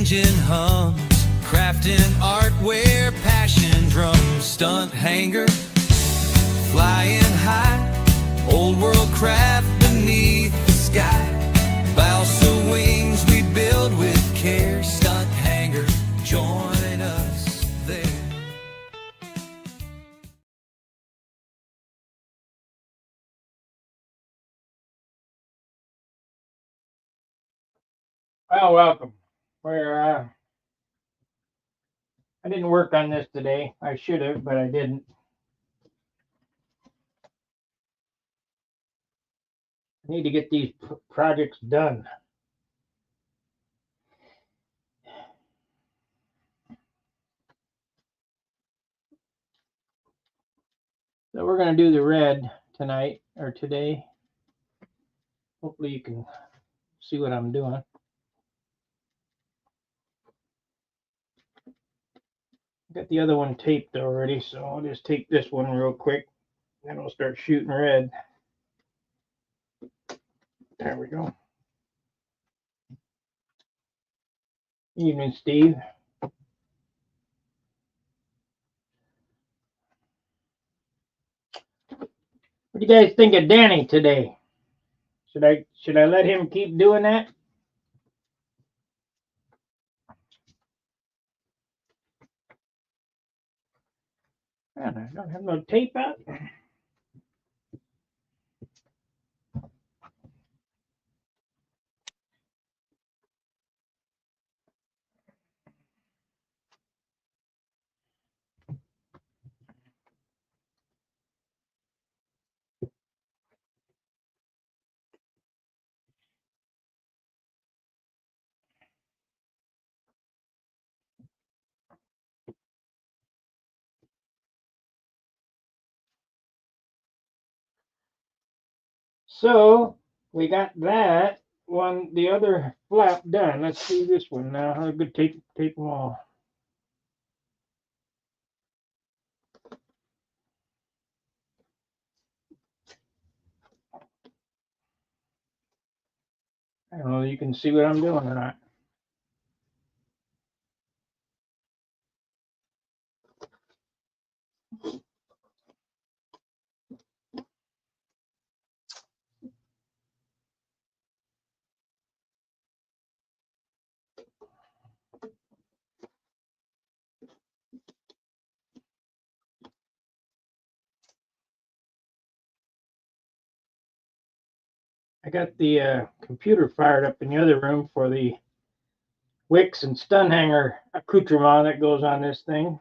engine hums, crafting art where passion drums. Stunt Hangar, flying high, old world craft beneath the sky. Balsa wings we build with care. Stunt Hangar, join us there. Well, welcome. I didn't work on this today. I should have, but I didn't. I need to get these projects done. So we're going to do the red tonight or today. Hopefully you can see what I'm doing. Got the other one taped already, so I'll just tape this one real quick. Then we'll start shooting red. There we go. Evening, Steve. What do you guys think of Danny today? Should I let him keep doing that? Man, I don't have no tape out. So we got that one, the other flap done. Let's see this one now. How good tape them all. I don't know if you can see what I'm doing or not. I got the computer fired up in the other room for the wicks and Stunt Hangar accoutrement that goes on this thing.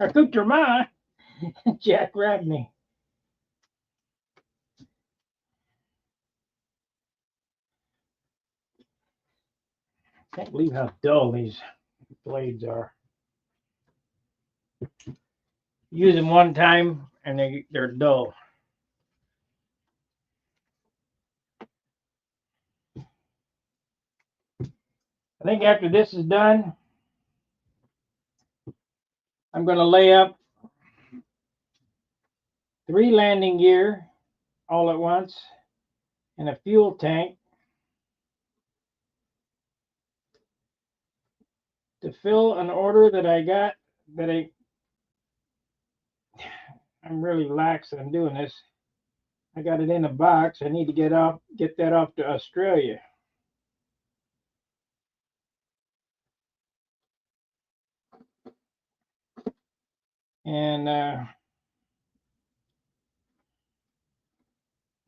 Accoutrement? Jack Radney. Can't believe how dull these blades are. Use them one time and they're dull. I think after this is done, I'm going to lay up 3 landing gear all at once and a fuel tank to fill an order that I got that I'm really lax that I'm doing this. I got it in a box. I need to get that off to Australia. And I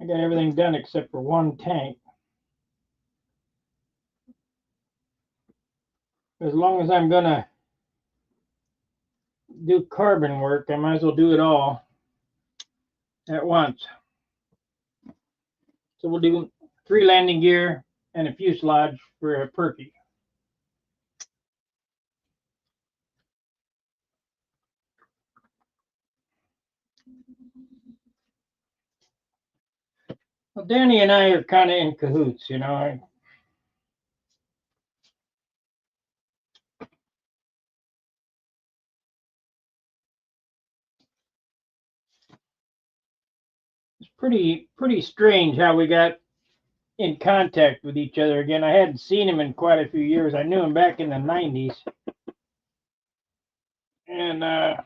got everything done except for one tank. As long as I'm gonna do carbon work, I might as well do it all at once. So we'll do 3 landing gear and a fuselage for a Perky. Well, Danny and I are kind of in cahoots, you know. It's pretty strange how we got in contact with each other again. I hadn't seen him in quite a few years. I knew him back in the 90s. And I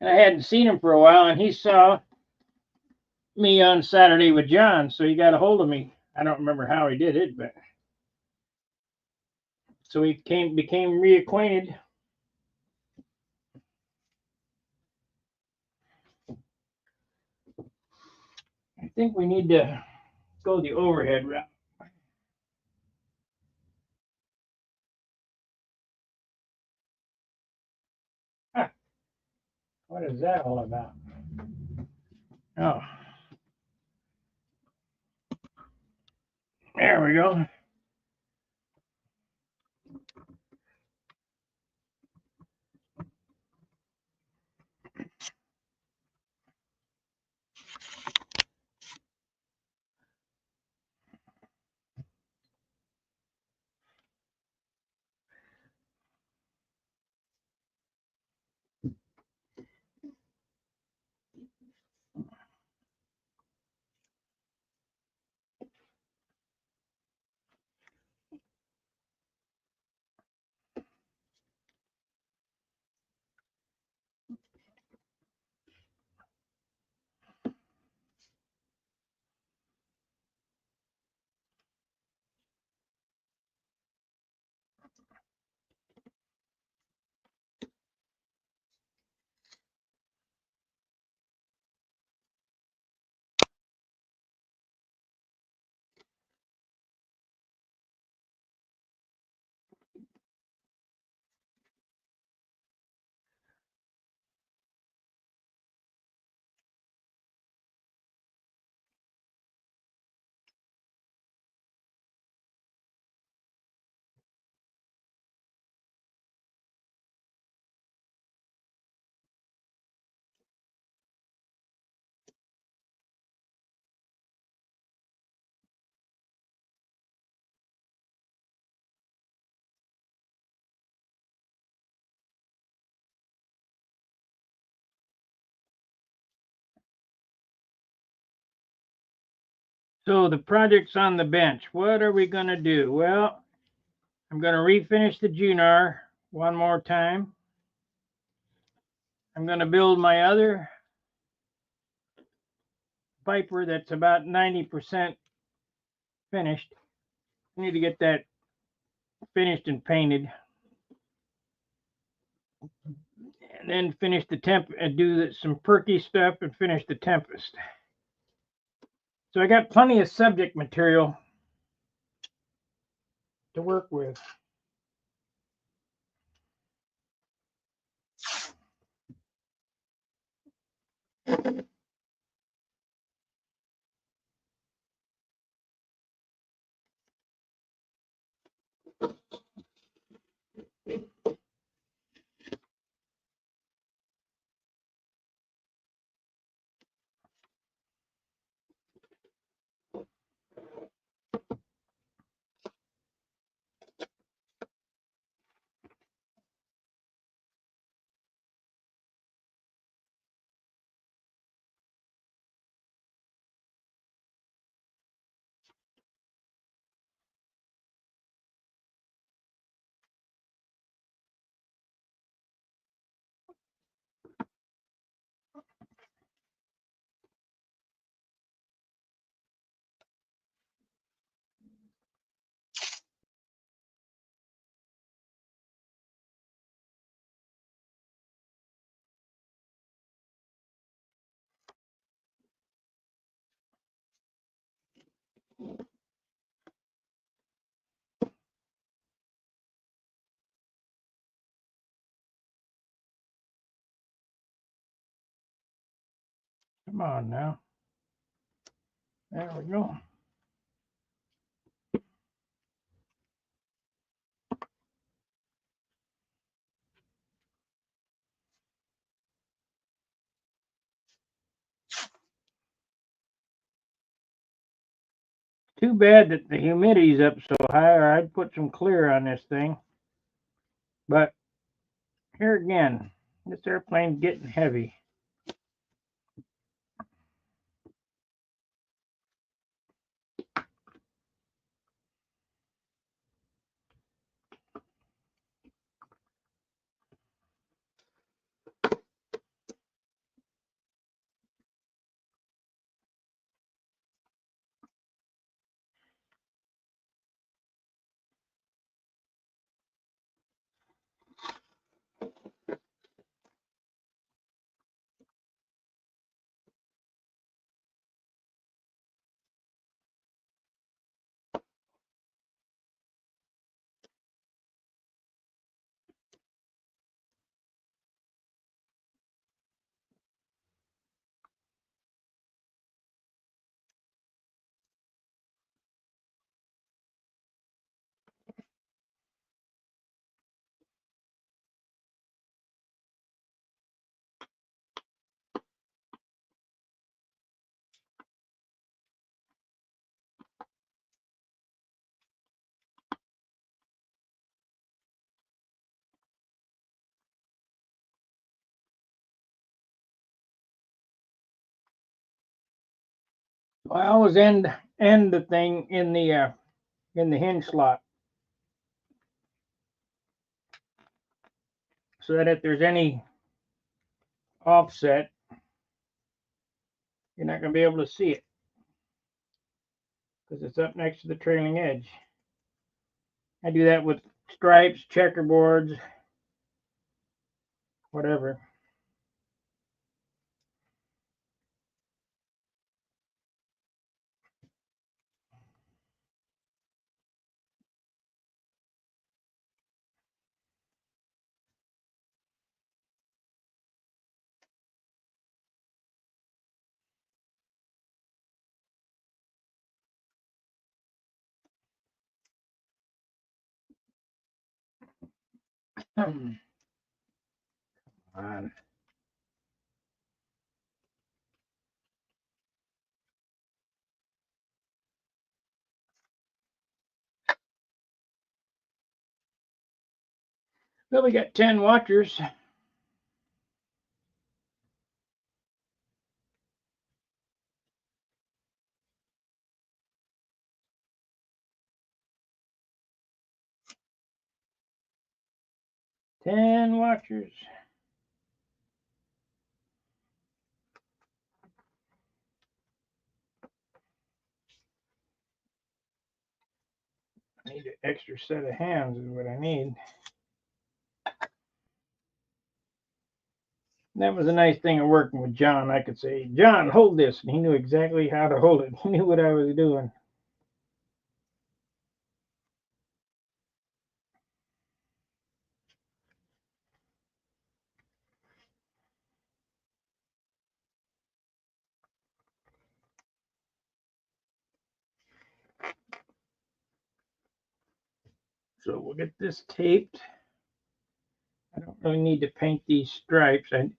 hadn't seen him for a while, and he saw me on Saturday with John, so he got a hold of me. I don't remember how he did it, but so we became reacquainted. I think we need to go the overhead route. Huh, what is that all about? Oh, there we go. So the project's on the bench. What are we going to do? Well, I'm going to refinish the Junar one more time. I'm going to build my other Viper that's about 90% finished. I need to get that finished and painted. And then finish the temp and do some perky stuff and finish the Tempest. So I got plenty of subject material to work with. Come on now. There we go. Too bad that the humidity's up so high, or I'd put some clear on this thing. But here again, This airplane's getting heavy. I always end the thing in the hinge slot, so that if there's any offset, you're not going to be able to see it because it's up next to the trailing edge. I do that with stripes, checkerboards, whatever. Come on. Well, we got 10 watchers. I need an extra set of hands is what I need. That was a nice thing of working with John. I could say, John, hold this. And he knew exactly how to hold it. He knew what I was doing. So we'll get this taped. I don't really need to paint these stripes. I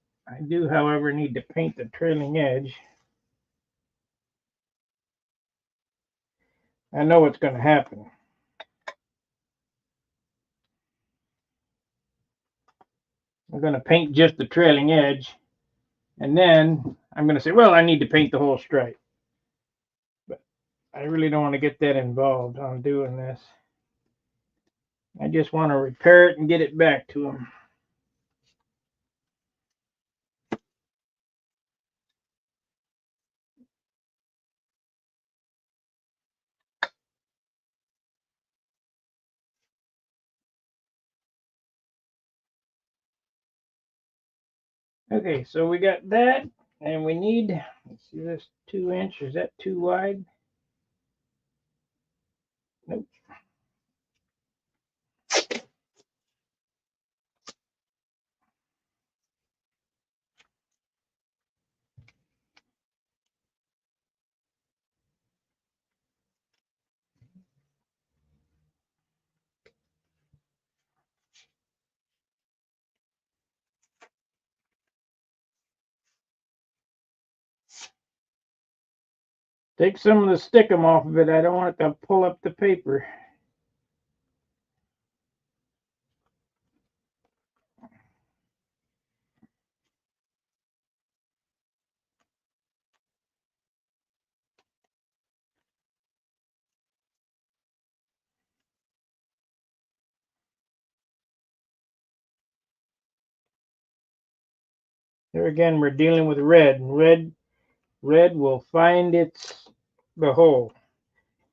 do, however, need to paint the trailing edge. I know what's going to happen. I'm going to paint just the trailing edge, and then I'm going to say, well, I need to paint the whole stripe. But I really don't want to get that involved on doing this. I just want to repair it and get it back to them. Okay, so we got that, and we need, let's see, this 2-inch, is that too wide? Nope. Take some of the stickum off of it. I don't want it to pull up the paper. There again, we're dealing with red, and red will find the hole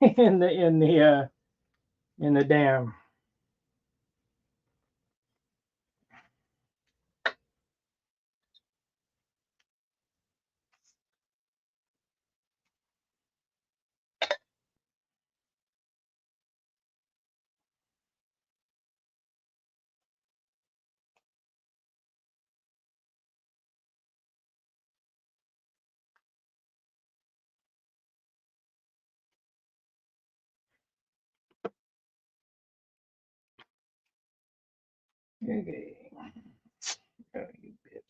in the dam. Okay. Oh, you bitch.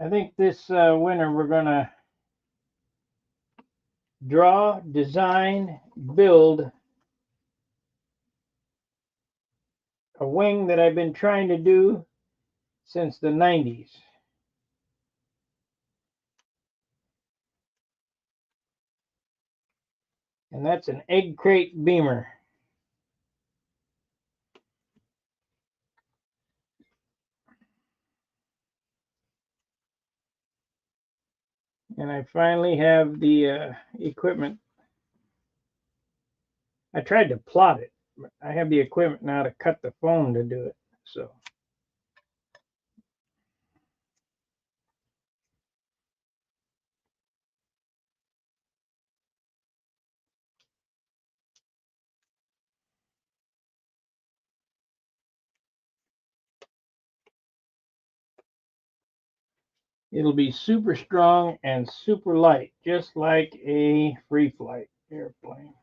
I think this winter we're gonna draw, design, build a wing that I've been trying to do since the 90s. And that's an egg crate beamer. And I finally have the equipment. I tried to plot it, but I have the equipment now to cut the foam to do it. So it'll be super strong and super light, just like a free flight airplane.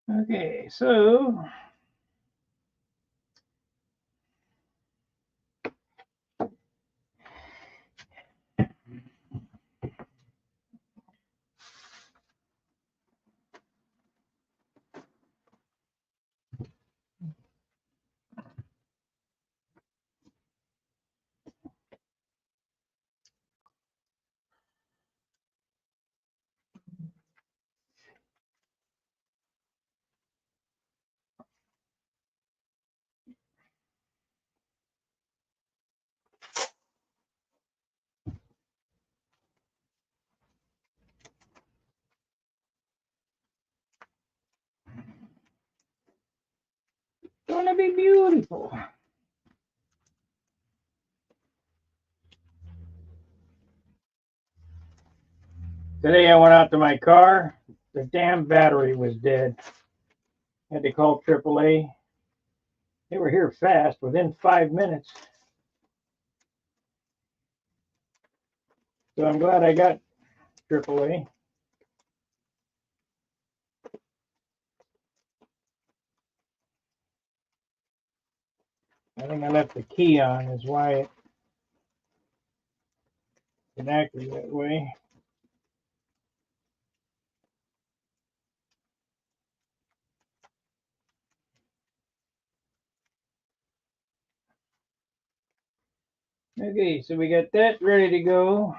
Okay, so it's gonna be beautiful. Today I went out to my car. The damn battery was dead. Had to call AAA. They were here fast, within 5 minutes. So I'm glad I got AAA. I think I left the key on, is why it acted that way. Okay, so we got that ready to go.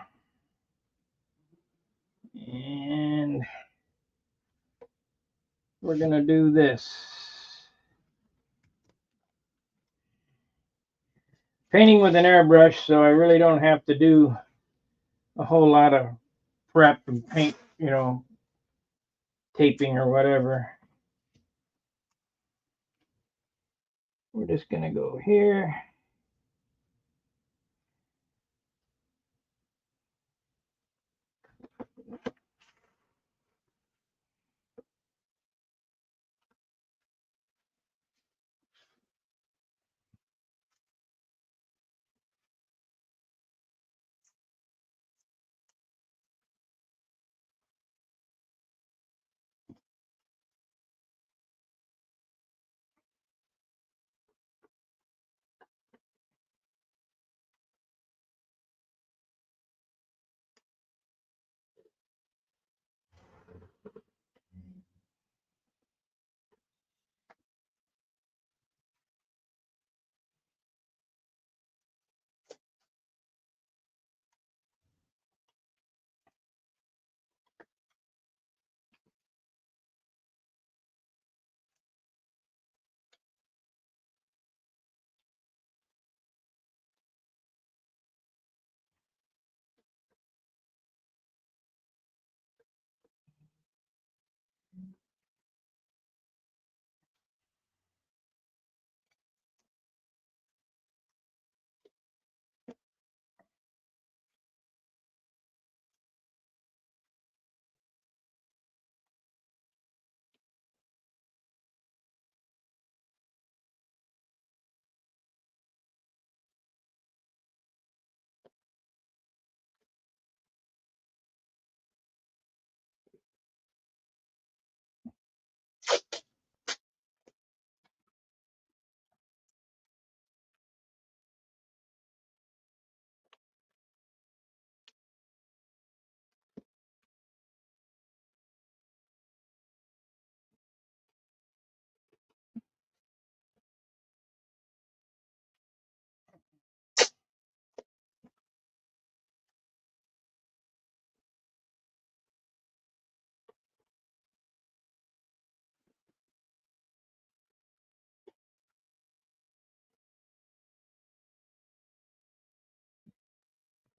And we're gonna do this. Painting with an airbrush, so I really don't have to do a whole lot of prep and paint, taping or whatever. We're just gonna go here.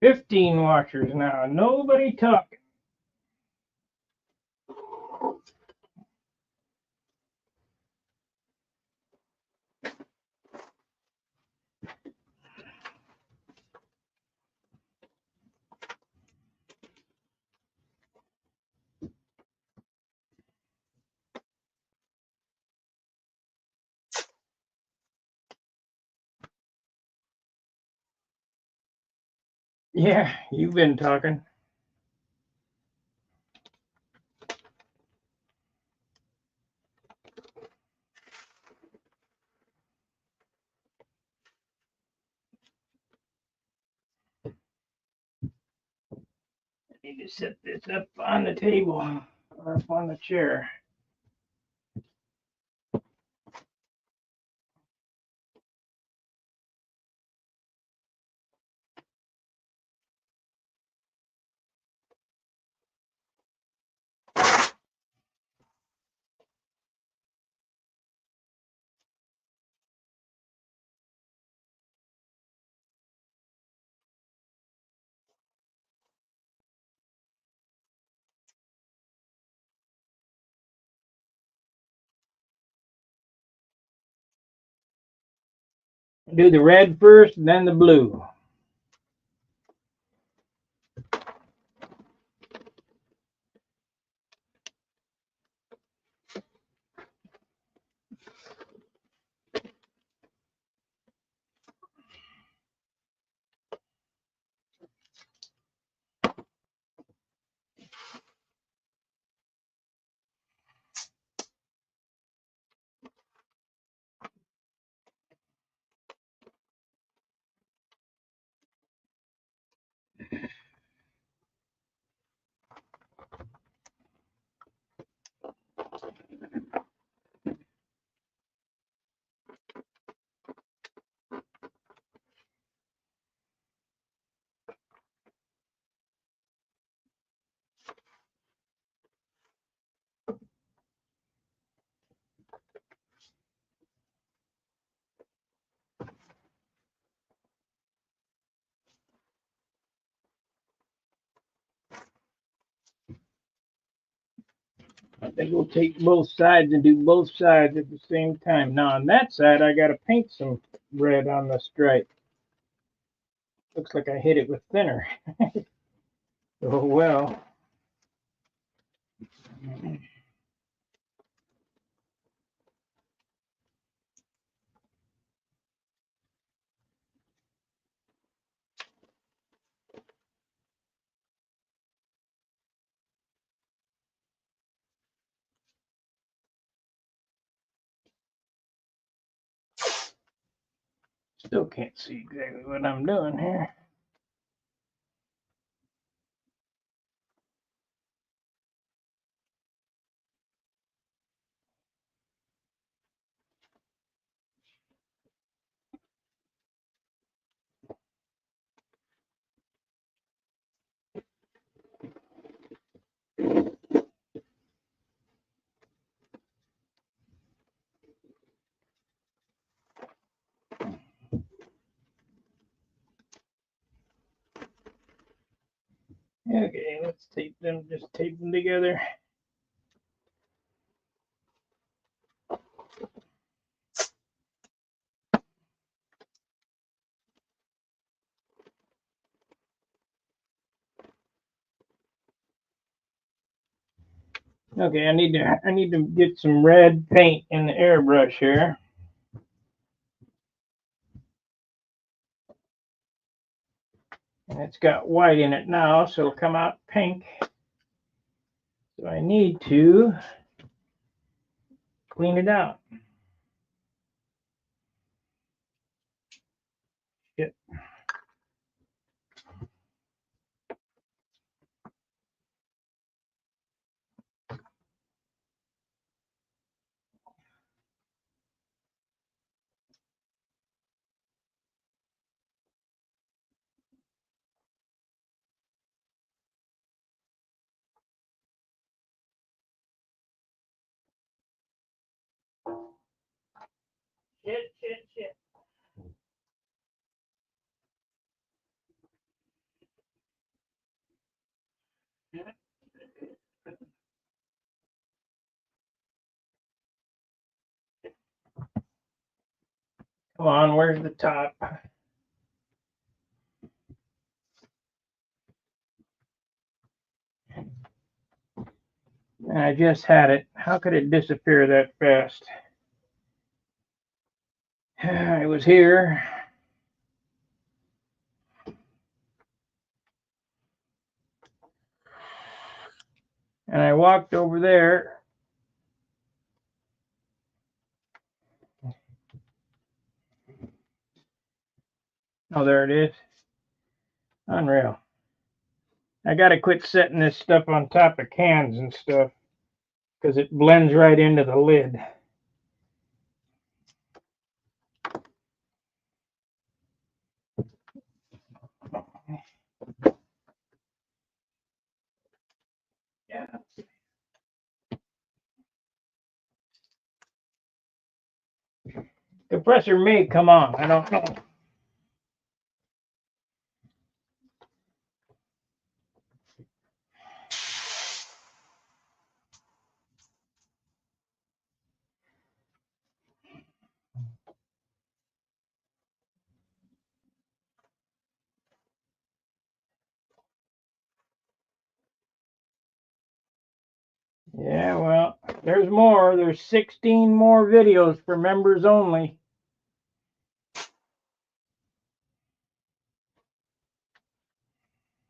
15 washers now. Nobody talking. Yeah, you've been talking. I need to set this up on the table or up on the chair. Do the red first, then the blue. I think we'll take both sides and do both sides at the same time. Now on that side, I got to paint some red on the stripe. Looks like I hit it with thinner. Oh well. Still can't see exactly what I'm doing here. Okay, let's tape them, just tape them together. Okay, I need to get some red paint in the airbrush here. And it's got white in it now, so it'll come out pink. So I need to clean it out. Shit. Shit. Come on, where's the top? And I just had it. How could it disappear that fast? It was here. And I walked over there. Oh, there it is. Unreal. I got to quit setting this stuff on top of cans and stuff because it blends right into the lid. Yeah. Compressor may come on. I don't know. Yeah, well, there's more. There's 16 more videos for members only.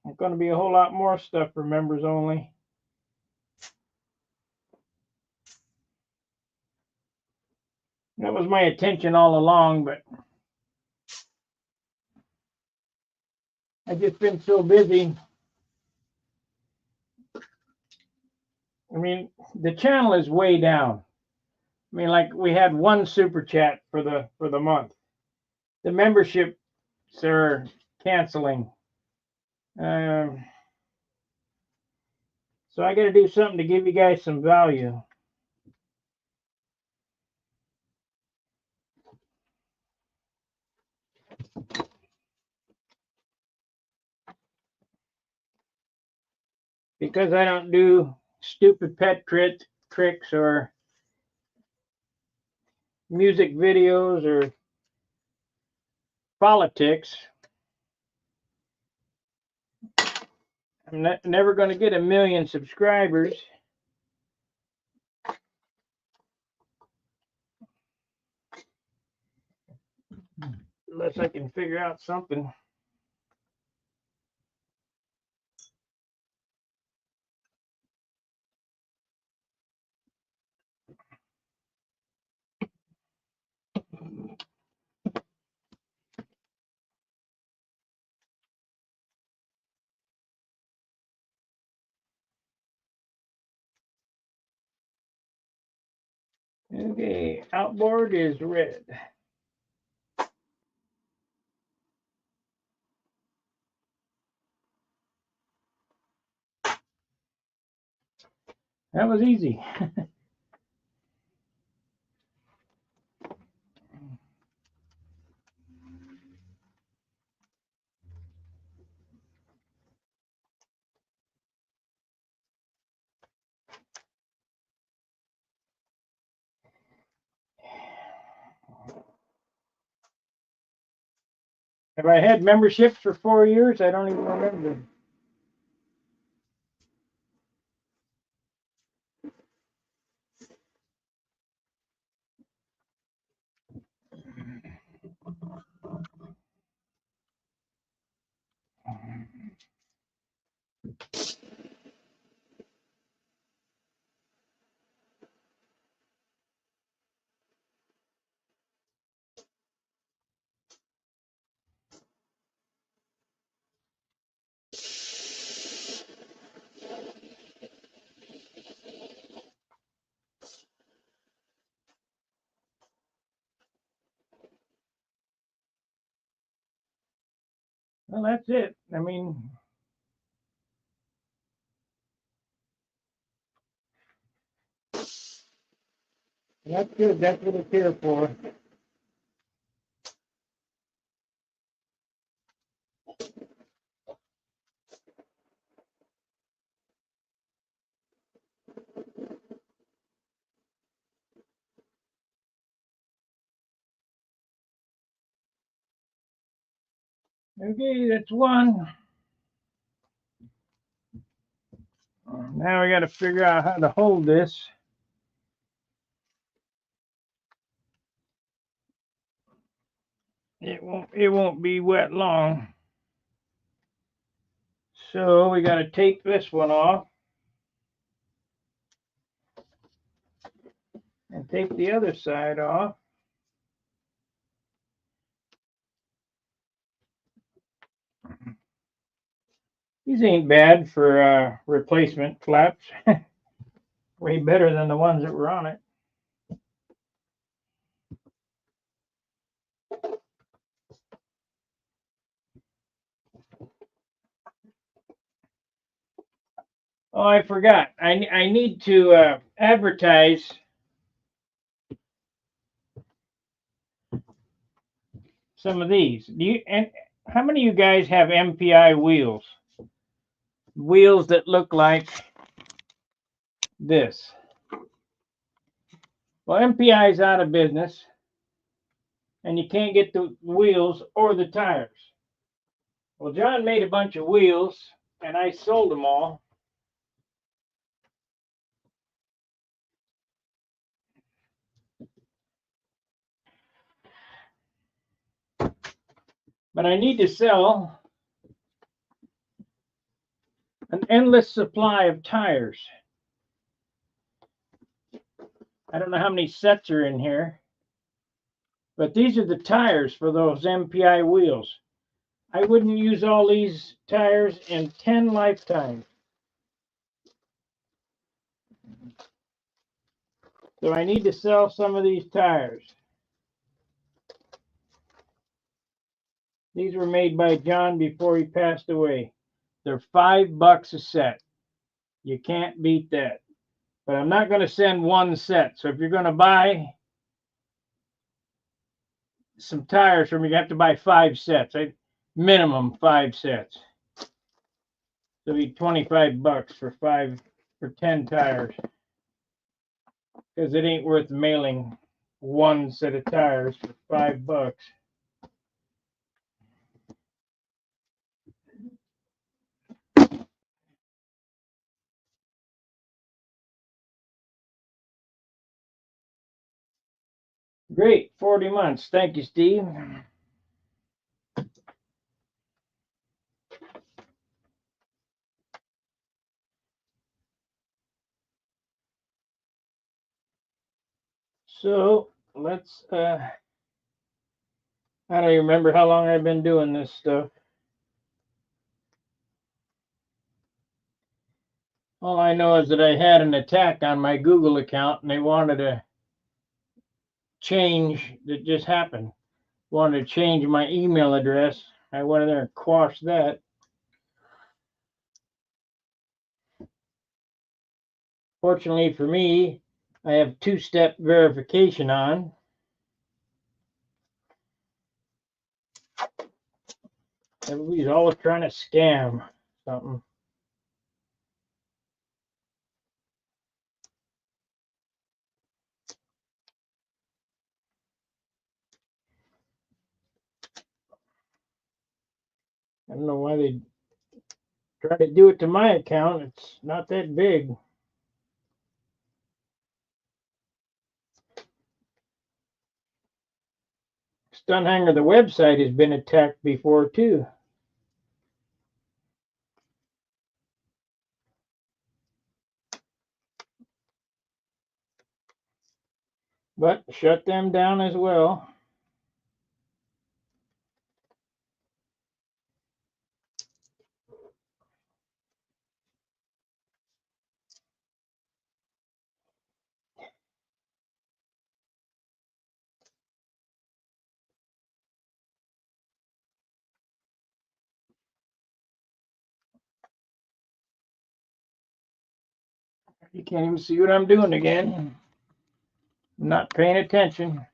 There's going to be a whole lot more stuff for members only. That was my intention all along, but I've just been so busy. I mean, the channel is way down. I mean, like we had one super chat for the month. The memberships are canceling. So I got to do something to give you guys some value. Because I don't do stupid pet tricks or music videos or politics, I'm never going to get 1 million subscribers unless I can figure out something. Okay, outboard is red. That was easy. Have I had memberships for 4 years? I don't even remember. Well, that's it. I mean, that's good. That's what it's here for. Okay, that's one. Now we got to figure out how to hold this. It won't be wet long. So we got to take this one off and take the other side off. These ain't bad for replacement flaps. Way better than the ones that were on it. Oh, I forgot. I need to advertise some of these. And how many of you guys have MPI wheels? Wheels that look like this. Well, MPI is out of business, and you can't get the wheels or the tires. Well, John made a bunch of wheels, and I sold them all. But I need to sell an endless supply of tires. I don't know how many sets are in here, but these are the tires for those MPI wheels. I wouldn't use all these tires in 10 lifetimes. So I need to sell some of these tires. These were made by John before he passed away. They're $5 a set. You can't beat that. But I'm not going to send one set. So if you're going to buy some tires from me, you have to buy 5 sets. Minimum 5 sets. So it'll be $25 for 10 tires. Because it ain't worth mailing one set of tires for $5. Great, 40 months. Thank you, Steve. So let's I don't even remember how long I've been doing this stuff. All I know is that I had an attack on my Google account and they wanted a change that just happened. Wanted to change my email address. I went in there and quashed that. Fortunately for me, I have 2-step verification on. Everybody's always trying to scam something. I don't know why they try to do it to my account. It's not that big. Stunt Hangar, the website, has been attacked before too. But shut them down as well. You can't even see what I'm doing again. I'm not paying attention.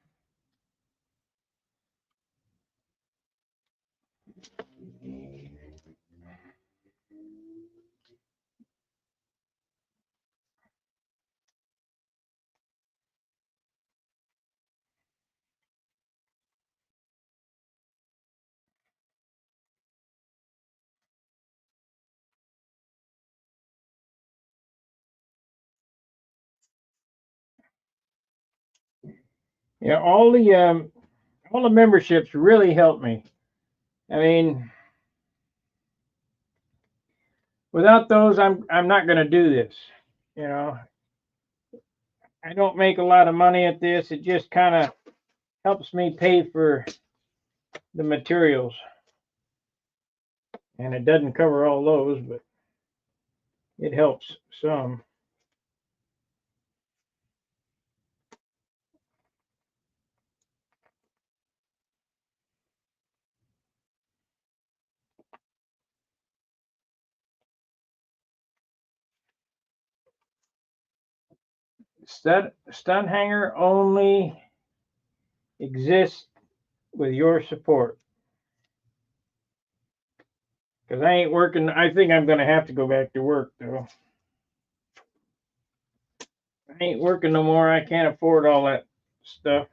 Yeah, all the memberships really helped me. I mean, without those, I'm not going to do this. You know, I don't make a lot of money at this. It just kind of helps me pay for the materials, and it doesn't cover all those, but it helps some. Stunt Hangar only exists with your support. Because I ain't working. I think I'm going to have to go back to work, though. I ain't working no more. I can't afford all that stuff.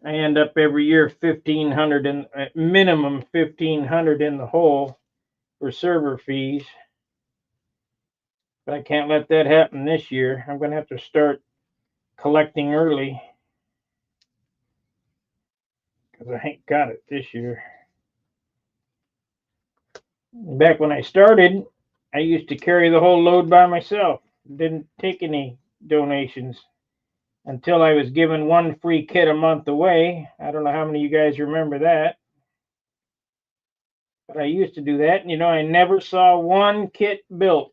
I end up every year 1,500 in at minimum 1,500 in the hole for server fees. But I can't let that happen this year. I'm going to have to start collecting early because I ain't got it this year. Back when I started, I used to carry the whole load by myself. Didn't take any donations until I was given one free kit a month away. I don't know how many of you guys remember that. But I used to do that, and I never saw one kit built.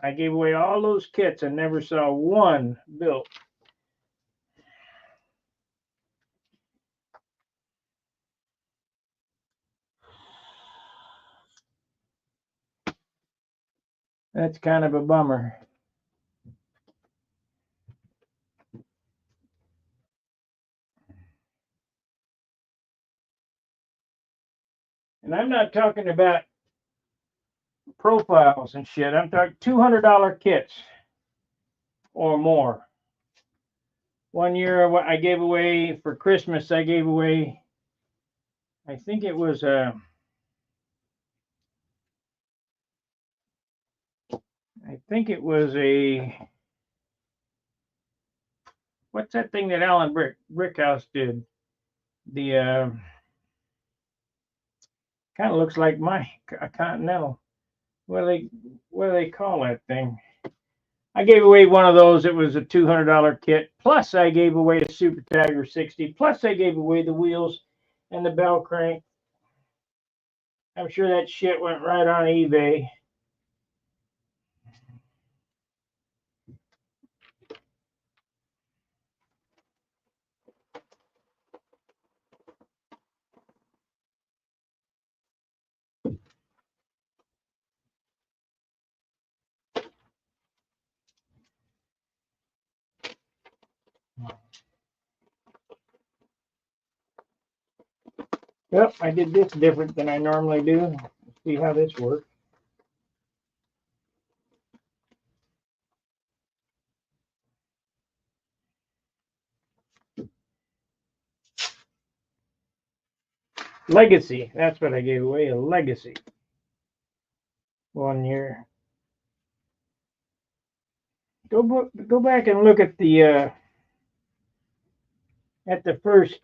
I gave away all those kits and never saw one built. That's kind of a bummer. And I'm not talking about profiles and shit. I'm talking $200 kits or more. One year I gave away for Christmas, I gave away, I think it was a what's that thing that Alan Brickhouse did? The kind of looks like a Continental. What do they call that thing? I gave away one of those. It was a $200 kit. Plus, I gave away a Super Tiger 60. Plus, I gave away the wheels and the bell crank. I'm sure that shit went right on eBay. Yep, I did this different than I normally do. Let's see how this works. Legacy. That's what I gave away, a Legacy. One year. Go back and look at the first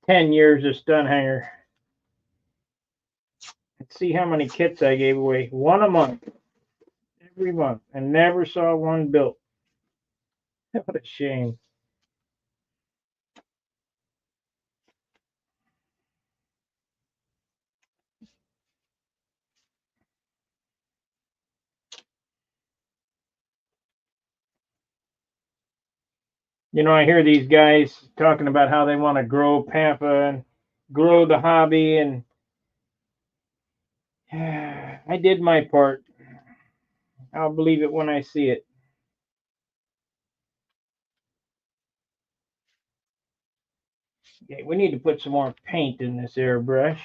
10 years of Stunt Hangar. And see how many kits I gave away. One a month. Every month. And never saw one built. What a shame. I hear these guys talking about how they want to grow Pampa and grow the hobby, and I did my part. I'll believe it when I see it. Okay, we need to put some more paint in this airbrush.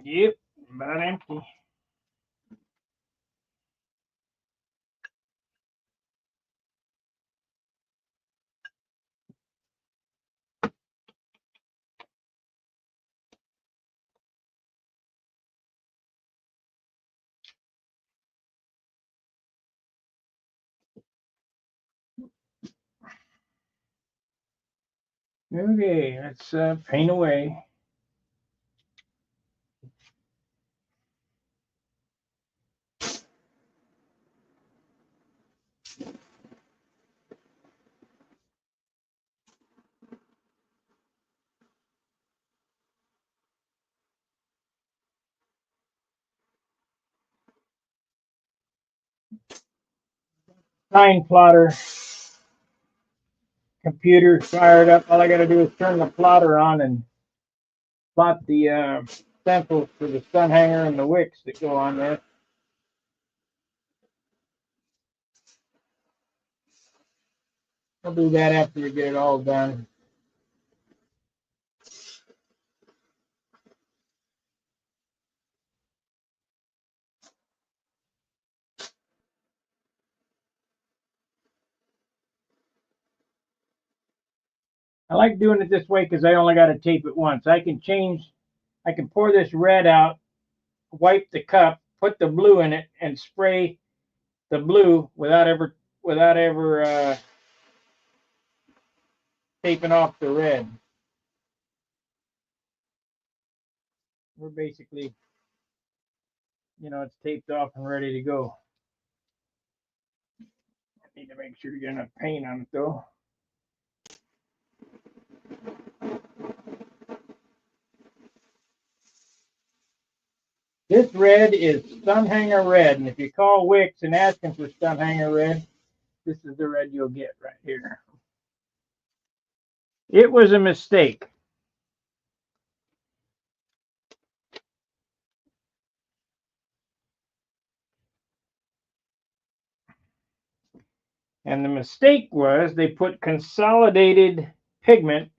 Yep, about empty. Okay, let's paint away. Sign plotter. Computer fired up. All I got to do is turn the plotter on and plot the stencils for the stunt hanger and the wicks that go on there. I'll do that after we get it all done. I like doing it this way because I only got to tape it once. I can pour this red out, wipe the cup, put the blue in it, and spray the blue without ever taping off the red. We're basically, it's taped off and ready to go. I need to make sure to get enough paint on it though. This red is Stunt Hangar red, and if you call Wicks and ask them for Stunt Hangar red, this is the red you'll get right here. It was a mistake. And the mistake was they put consolidated pigment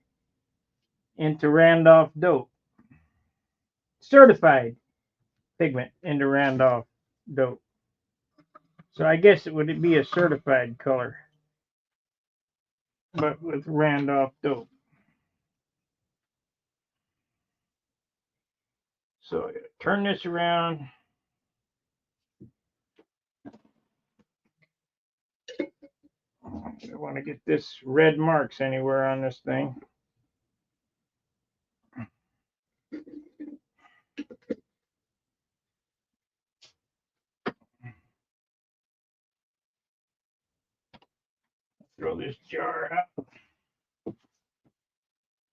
into Randolph dope. Certified pigment into Randolph dope. So I guess it would be a certified color, but with Randolph dope. So turn this around. I want to get this red marks anywhere on this thing. Throw this jar out.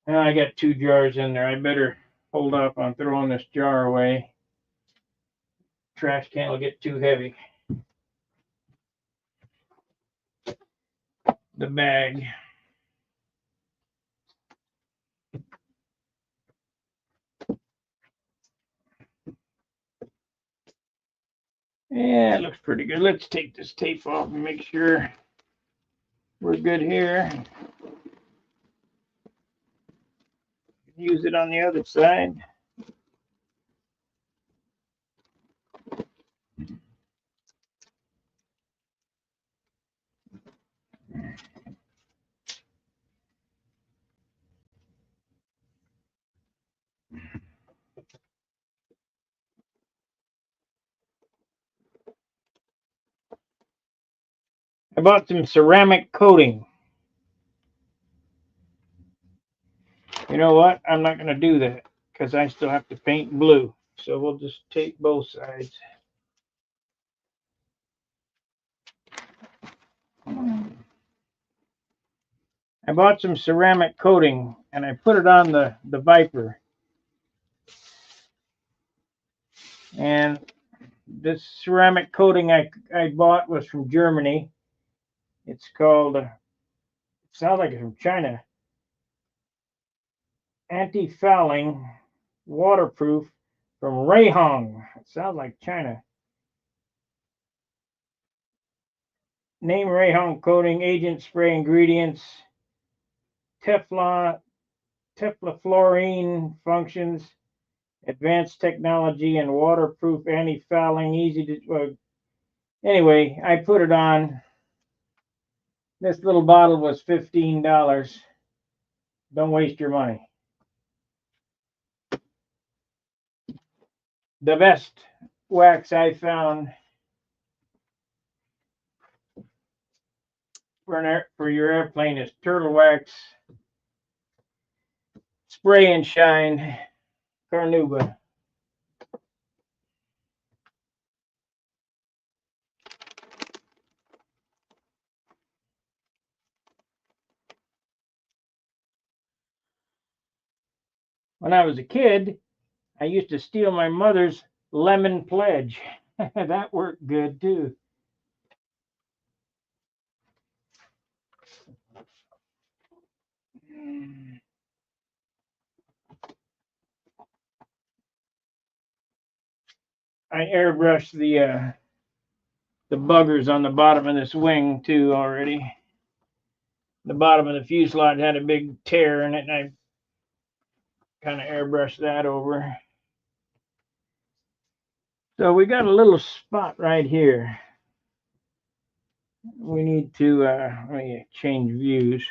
Now I got 2 jars in there. I better hold off on throwing this jar away. Trash can will get too heavy. The bag. Yeah, it looks pretty good. Let's take this tape off and make sure we're good here. Use it on the other side. I bought some ceramic coating. You know what? I'm not going to do that because I still have to paint blue. So we'll just tape both sides. I bought some ceramic coating and I put it on the Viper. And this ceramic coating I bought was from Germany. It's called, it sounds like it's from China. Anti-fouling, waterproof from Reihong. It sounds like China. Name Reihong coating, agent, spray ingredients, teflofluorine functions, advanced technology, and waterproof, anti-fouling, easy to. Anyway, I put it on. This little bottle was $15. Don't waste your money. The best wax I found for your airplane is turtle wax Spray and Shine Carnauba. When I was a kid, I used to steal my mother's lemon pledge. That worked good too. I airbrushed the buggers on the bottom of this wing too already. The bottom of the fuselage had a big tear in it, and I kind of airbrushed that over. So we got a little spot right here. We need to let me change views.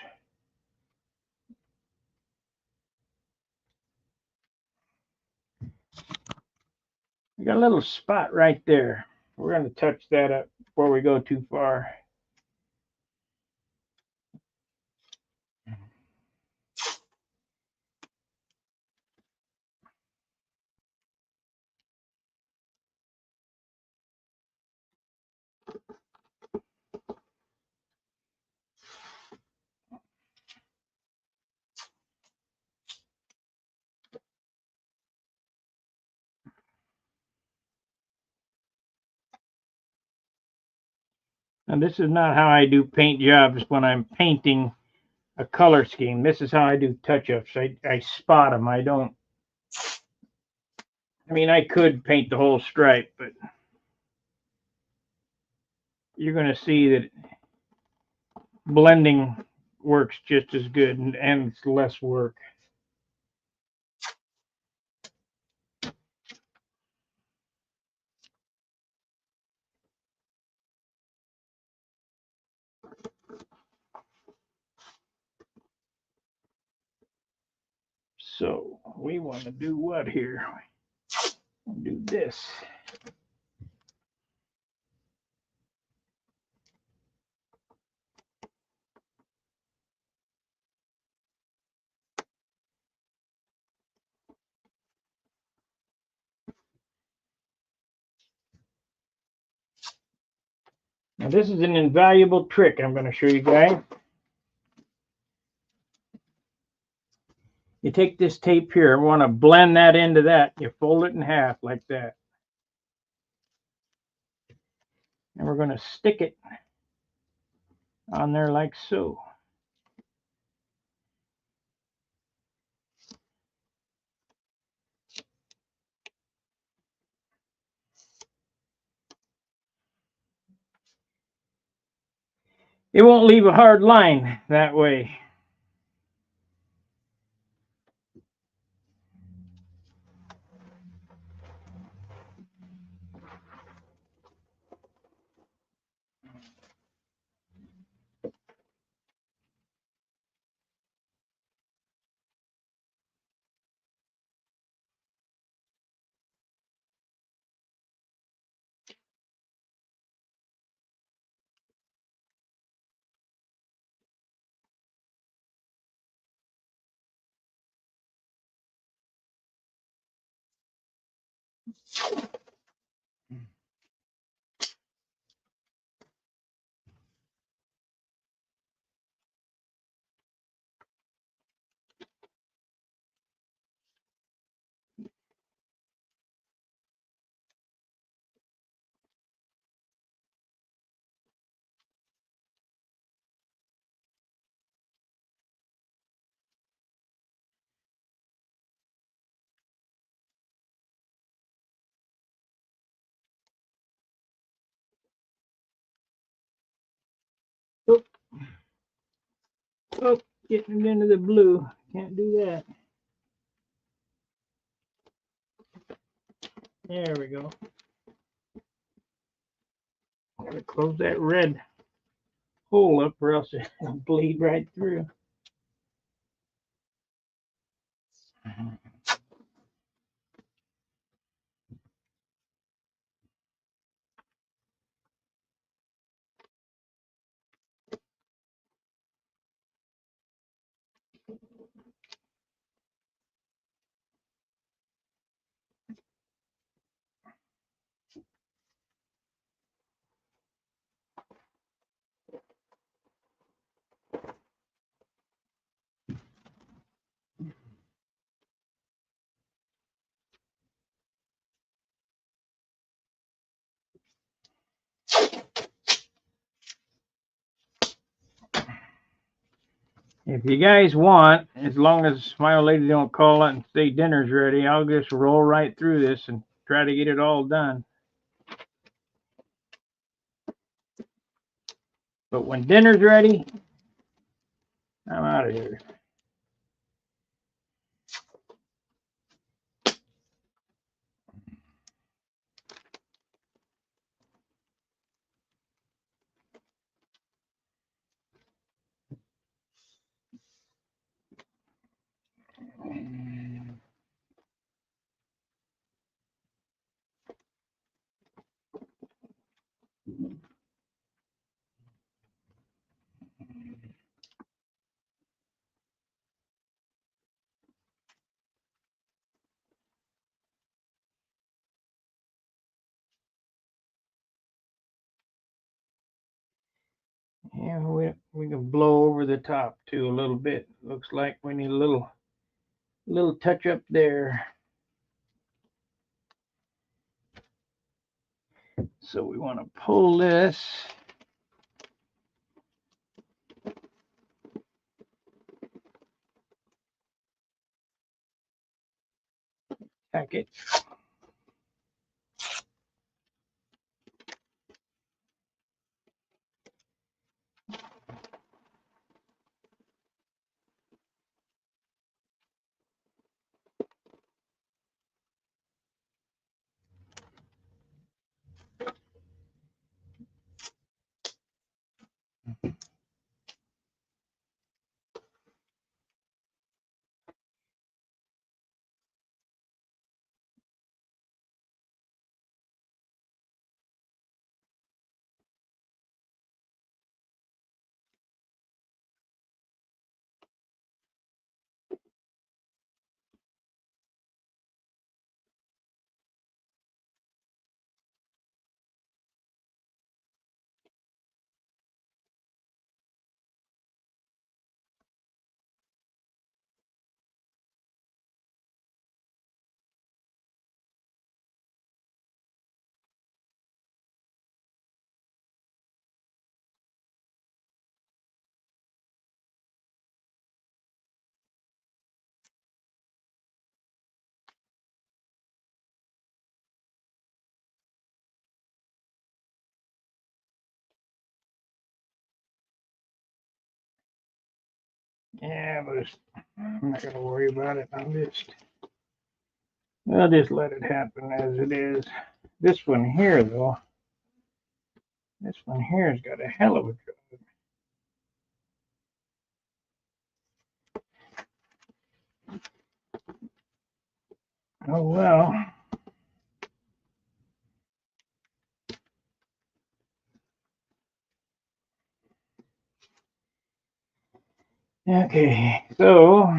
We got a little spot right there. We're going to touch that up before we go too far. Now this is not how I do paint jobs when I'm painting a color scheme. This is how I do touch-ups. I spot them. I don't. I mean, I could paint the whole stripe, but you're going to see that blending works just as good, and it's less work. So we want to do what here? Do this. Now this is an invaluable trick I'm going to show you guys. You take this tape here, I want to blend that into that. You fold it in half like that. And we're going to stick it on there like so. It won't leave a hard line that way. Oh, oh, getting it into the blue. Can't do that. There we go. Gotta close that red hole up or else it'll bleed right through. If you guys want, as long as my old lady don't call it and say dinner's ready, I'll just roll right through this and try to get it all done. But when dinner's ready, I'm out of here. Yeah, we can blow over the top too a little bit. Looks like we need a little touch up there. So we want to pull this. Tack it. Yeah, but I'm not gonna worry about it. I'll just let it happen as it is. This one here, though, this one here has got a hell of a job. Oh well. Okay, so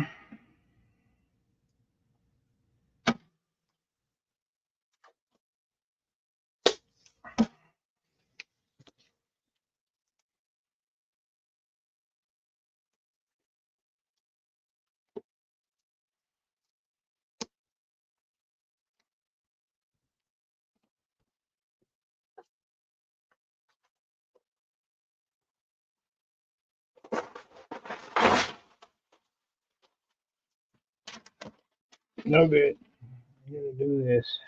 no good. I'm gonna do this.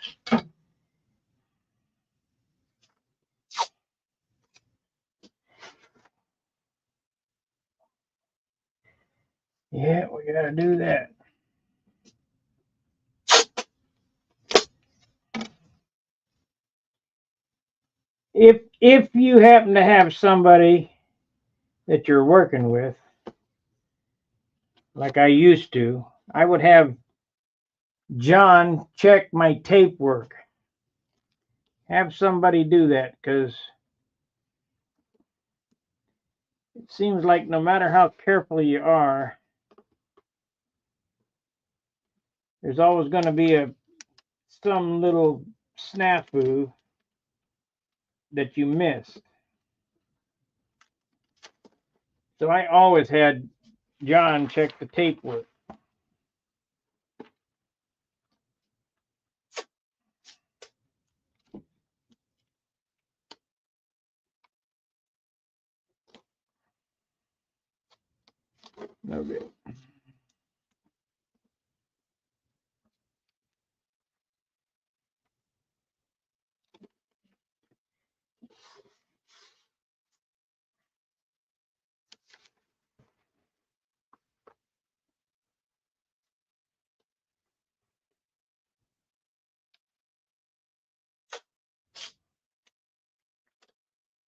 Yeah, we gotta do that. If you happen to have somebody that you're working with, like I used to, I would have John check my tape work. Have somebody do that because it seems like no matter how careful you are, there's always going to be some little snafu that you missed. So I always had John check the tape work. Okay.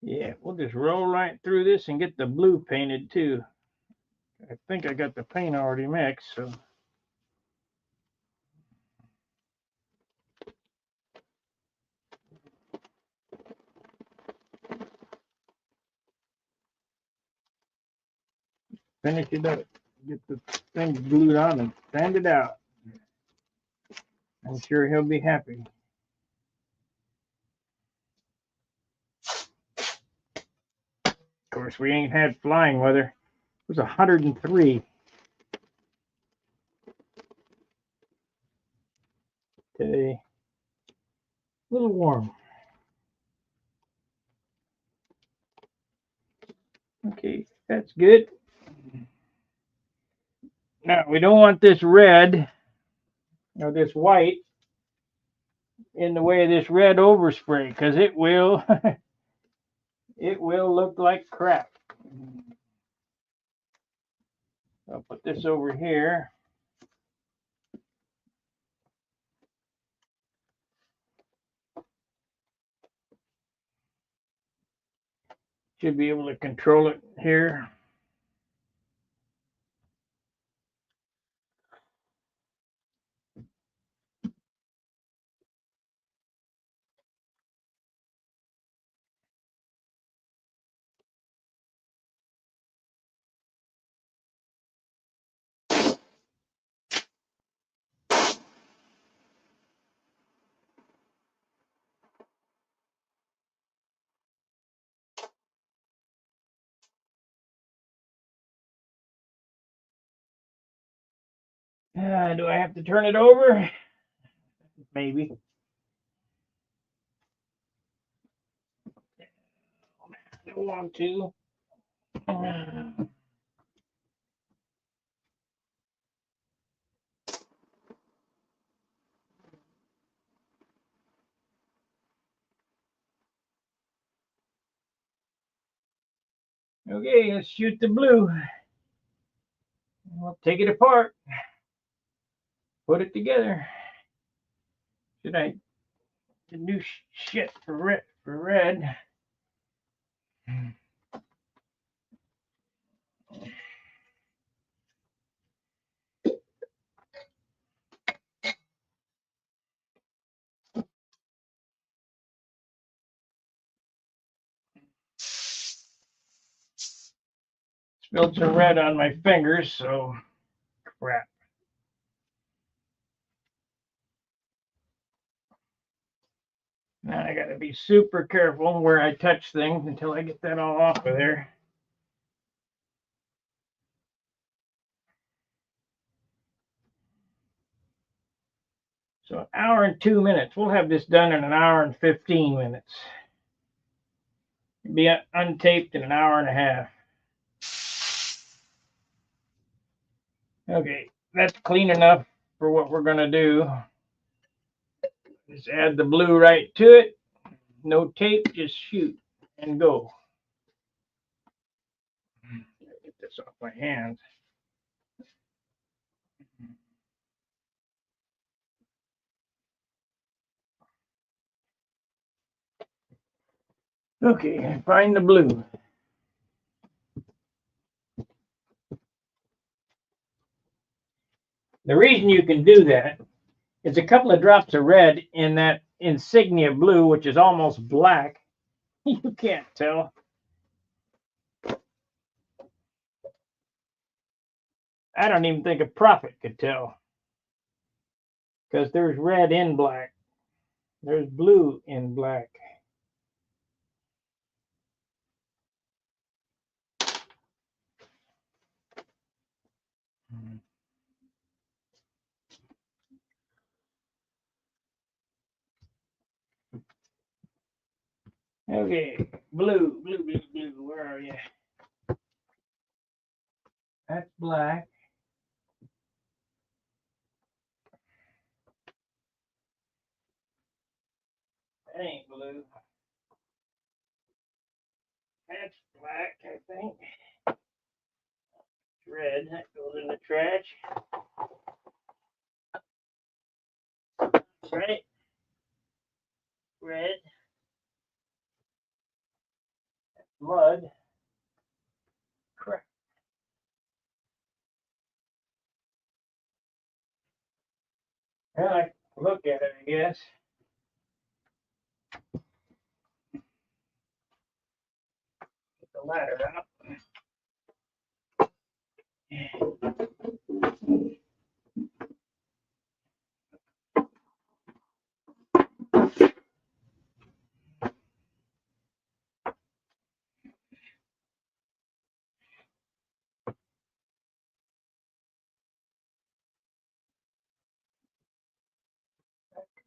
Yeah, we'll just roll right through this and get the blue painted too. I think I got the paint already mixed, so. Finish it up. Get the thing glued on and sand it out. I'm sure he'll be happy. Of course, we ain't had flying weather. It was 103 today. A little warm. Okay, that's good. Now, we don't want this red or this white in the way of this red overspray because it will it will look like crap. I'll put this over here. Should be able to control it here. Do I have to turn it over? Maybe. I don't want to. Okay, let's shoot the blue. We'll take it apart. Put it together. Should I get new shit for red? Spilled some red on my fingers, so crap. Now I gotta be super careful where I touch things until I get that all off of there. So an hour and 2 minutes. We'll have this done in an hour and 15 minutes. It'll be untaped in an hour and a half. Okay, that's clean enough for what we're gonna do. Just add the blue right to it. No tape, just shoot and go. Get this off my hands. Okay, find the blue. The reason you can do that is a couple of drops of red in that insignia blue, which is almost black. You can't tell. I don't even think a prophet could tell because there's red in black. There's blue in black. Okay, blue. Where are you? That's black. That ain't blue. That's black, I think. Red. That goes in the trash. Right. Red. Mud. Crap. Well, I look at it, I guess. Get the ladder out.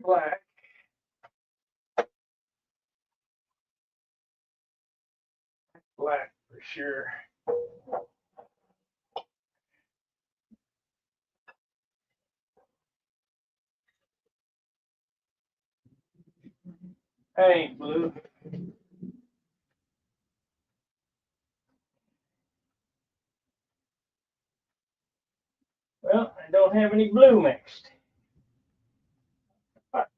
Black. Black for sure. That ain't blue. Well, I don't have any blue mixed. Fuck.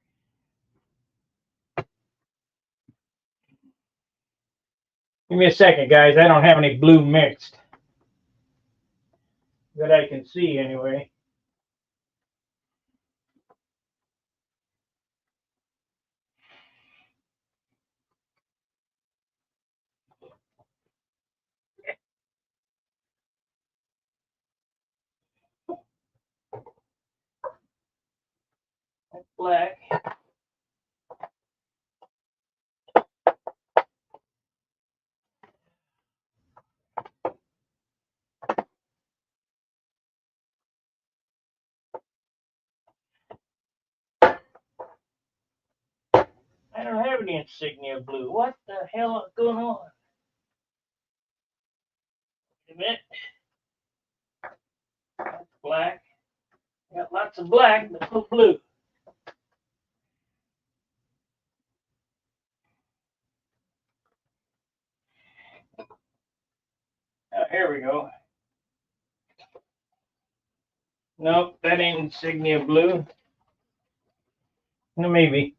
Give me a second, guys. I don't have any blue mixed. That I can see anyway. That's black. I don't have any insignia blue. What the hell is going on? Wait a minute. That's black. Got lots of black, but no blue. Oh, here we go. Nope, that ain't insignia blue. No, maybe.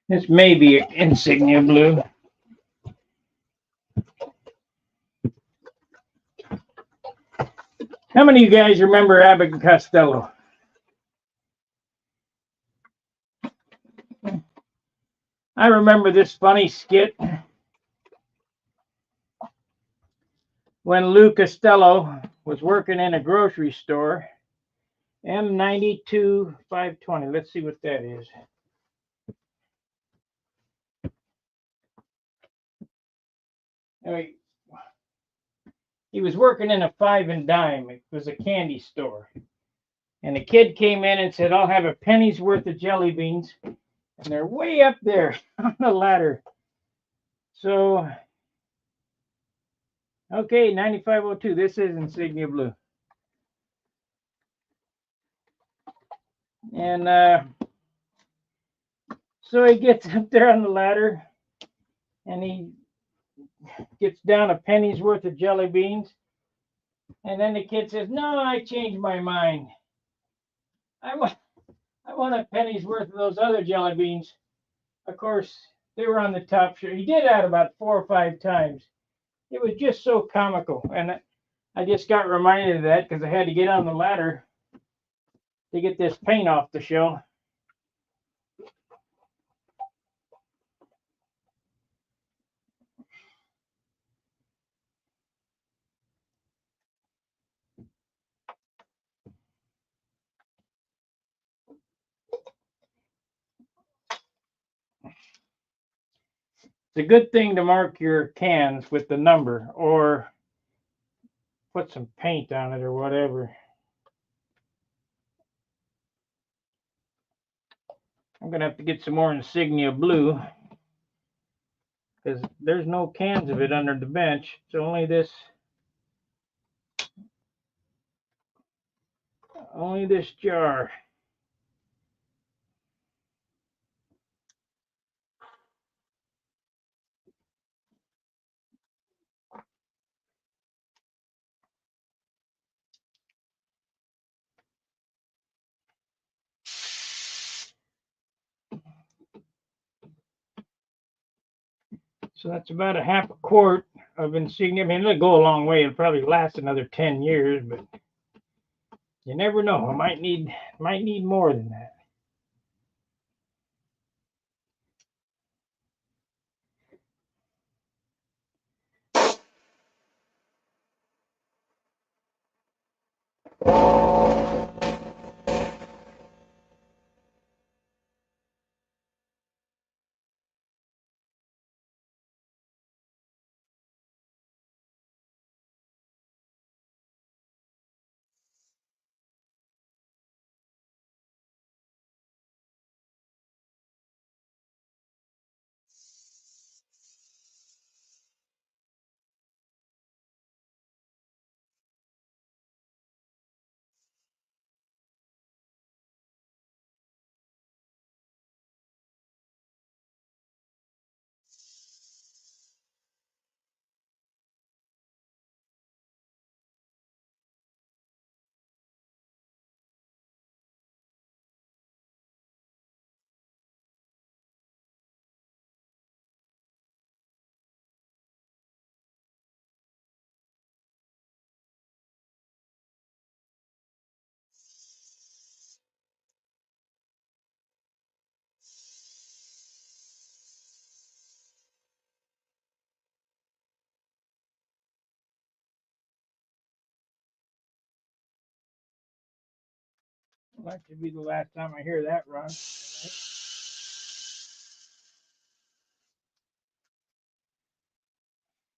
This may be insignia blue. How many of you guys remember Abbott and Costello? I remember this funny skit when Lou Costello was working in a grocery store. M92-520. Let's see what that is. He was working in a 5 and dime. It was a candy store. And a kid came in and said, I'll have a penny's worth of jelly beans. And they're way up there on the ladder. So, okay, 9502. This is insignia blue. And so he gets up there on the ladder and he gets down a penny's worth of jelly beans. And then the kid says, no, I changed my mind. I want a penny's worth of those other jelly beans. Of course, they were on the top shelf. He did that about 4 or 5 times. It was just so comical. And I just got reminded of that because I had to get on the ladder to get this paint off the shelf. It's a good thing to mark your cans with the number or put some paint on it or whatever. I'm going to have to get some more insignia blue because there's no cans of it under the bench. It's only this Only this jar. So that's about a half a quart of insignia. I mean, it'll go a long way. It'll probably last another 10 years, but you never know. I might need more than that. That should be the last time I hear that run.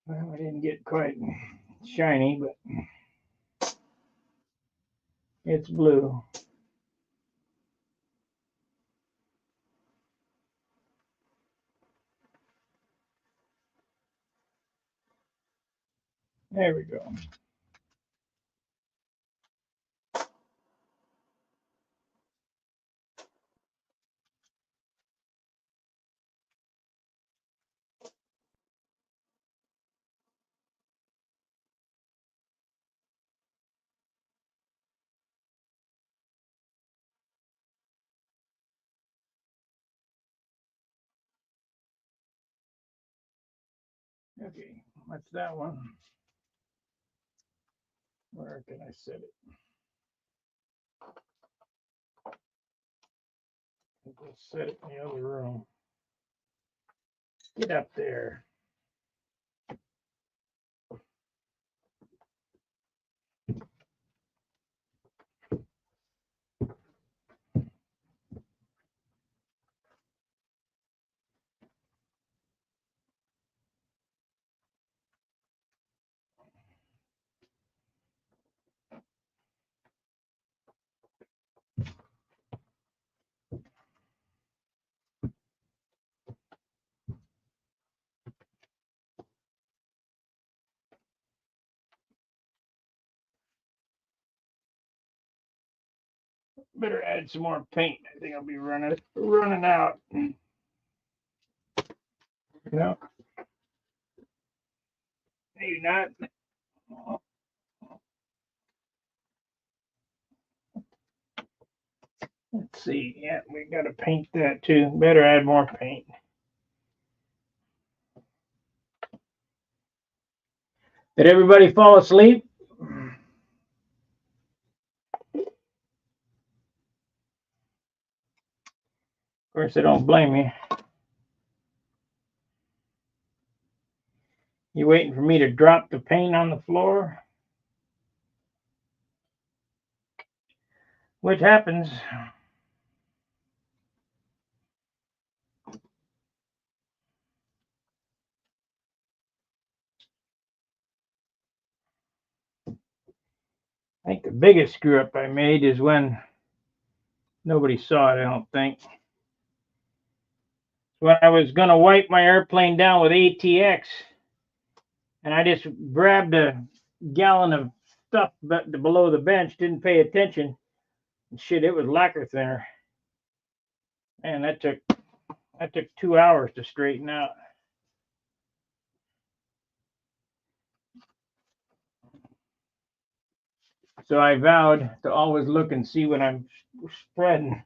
Well, I didn't get quite shiny, but it's blue. There we go. Okay, that's that one. Where can I set it? I'll set it in the other room. Get up there. Better add some more paint. I think I'll be running out. No, maybe not. Let's see. Yeah, we got to paint that too. Better add more paint. Did everybody fall asleep? Of course, they don't blame me. You waiting for me to drop the paint on the floor? Which happens. I think the biggest screw up I made is when nobody saw it, I don't think. When I was going to wipe my airplane down with ATX, and I just grabbed a gallon of stuff below the bench, didn't pay attention. And shit, it was lacquer thinner. Man, that took 2 hours to straighten out. So I vowed to always look and see when I'm spreading.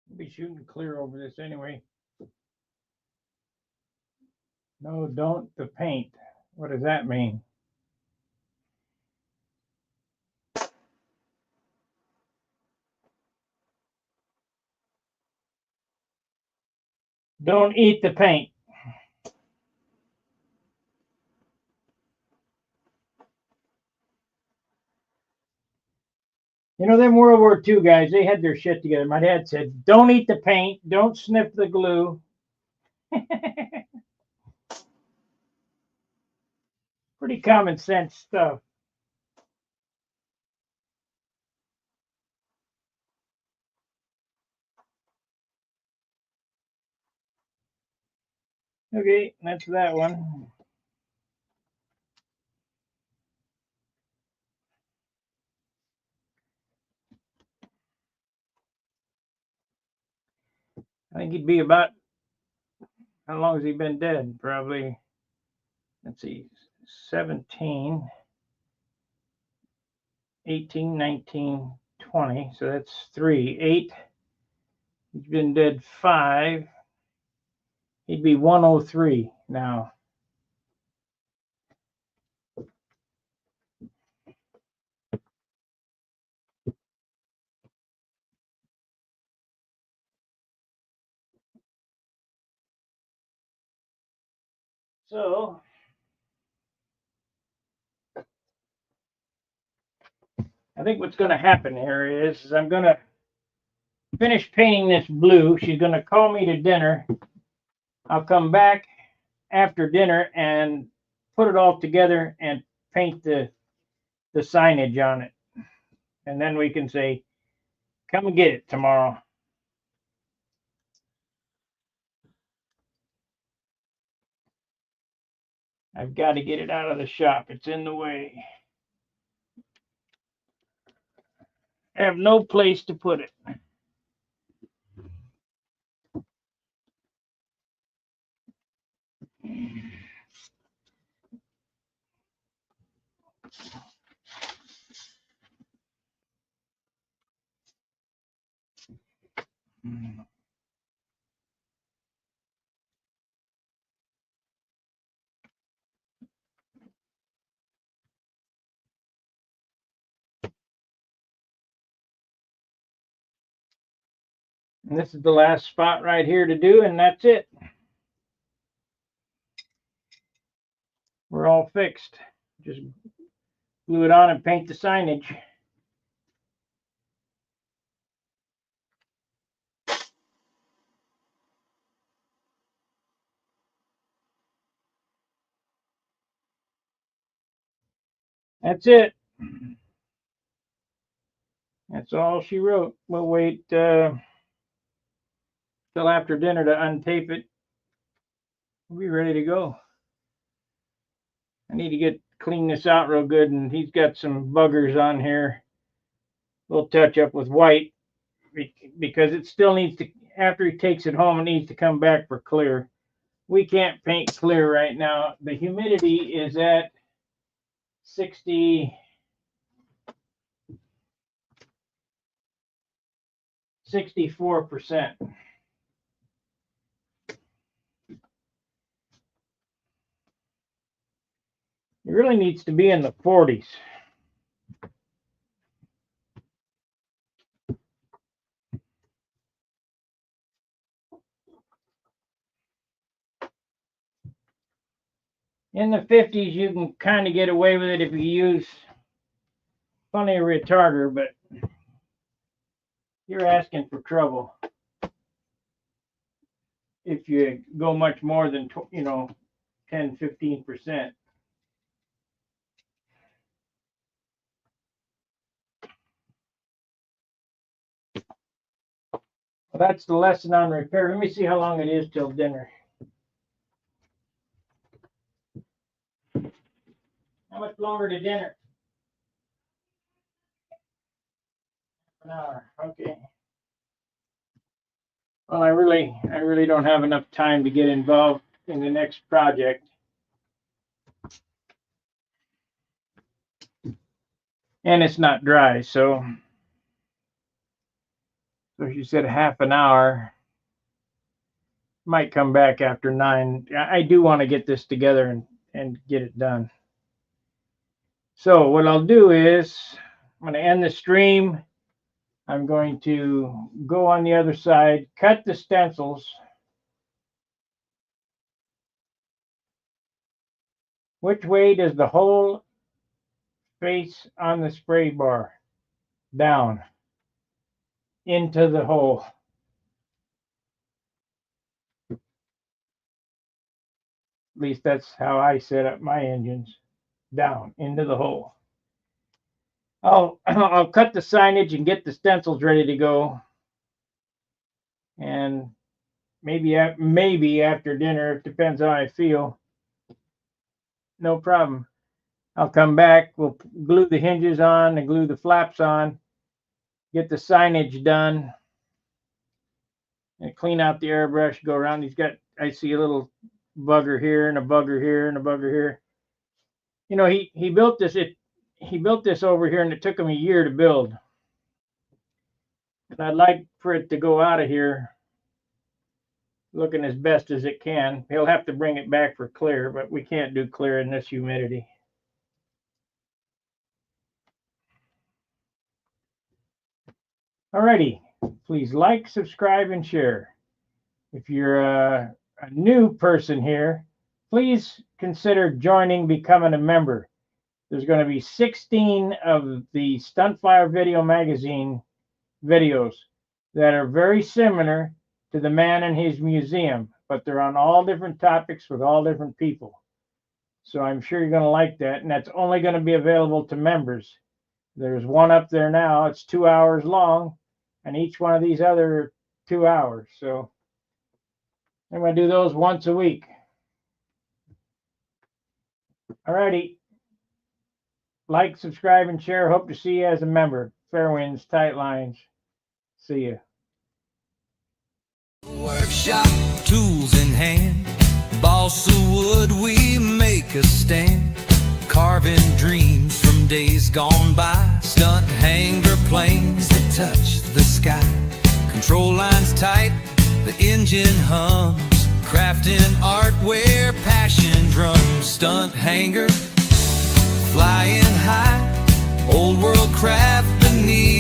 I'll be shooting clear over this anyway. No, don't the paint. What does that mean? Don't eat the paint. You know, them World War II guys, they had their shit together. My dad said, don't eat the paint, don't sniff the glue. Pretty common sense stuff. Okay, that's that one. I think he'd be about, how long has he been dead? Probably, let's see, 17, 18, 19, 20. So that's 3, 8. He's been dead 5. He'd be 103 now. So I think what's going to happen here is I'm going to finish painting this blue. She's going to call me to dinner. I'll come back after dinner and put it all together and paint the signage on it. And then we can say, come and get it tomorrow. I've got to get it out of the shop. It's in the way. I have no place to put it. And this is the last spot right here to do, and that's it. We're all fixed. Just glue it on and paint the signage. That's it. That's all she wrote. We'll wait till after dinner to untape it. We'll be ready to go. I need to clean this out real good, and he's got some buggers on here. We'll touch up with white because it still needs to, after he takes it home, it needs to come back for clear. we can't paint clear right now. The humidity is at 64%. It really needs to be in the 40s. In the 50s, you can kind of get away with it if you use plenty of retarder, but you're asking for trouble if you go much more than 10-15%. Well, that's the lesson on repair. Let me see how long it is till dinner. How much longer to dinner? An hour. Okay. Well, I really don't have enough time to get involved in the next project. And it's not dry, so she said half an hour. Might come back after 9. I do want to get this together and get it done. So what I'll do is I'm going to end the stream. I'm going to go on the other side, cut the stencils. Which way does the hole face on the spray bar? Down into the hole. At least that's how I set up my engines. Down into the hole. I'll cut the signage and get the stencils ready to go. And maybe after dinner, it depends how I feel. No problem. I'll come back. We'll glue the hinges on and glue the flaps on. Get the signage done. And clean out the airbrush. Go around. I see a little bugger here and a bugger here and a bugger here. You know, he built this. He built this over here, and it took him a year to build. And I'd like for it to go out of here looking as best as it can. He'll have to bring it back for clear, but we can't do clear in this humidity. Alrighty, please like, subscribe, and share. If you're a new person here, please consider becoming a member. There's going to be 16 of the Stuntfire Video Magazine videos that are very similar to the man and his museum, but they're on all different topics with all different people. So I'm sure you're going to like that, and that's only going to be available to members. There's one up there now. It's 2 hours long, and each one of these other 2 hours. So I'm going to do those once a week. Alrighty. Like, subscribe, and share. Hope to see you as a member. Fair winds, tight lines. See you. Workshop, tools in hand. Balsa wood, we make a stand. Carving dreams from days gone by. Stunt hangar planes that touch the sky. Control lines tight, the engine hums. Crafting artware, passion drums. Stunt hangar, flying high, old world craft beneath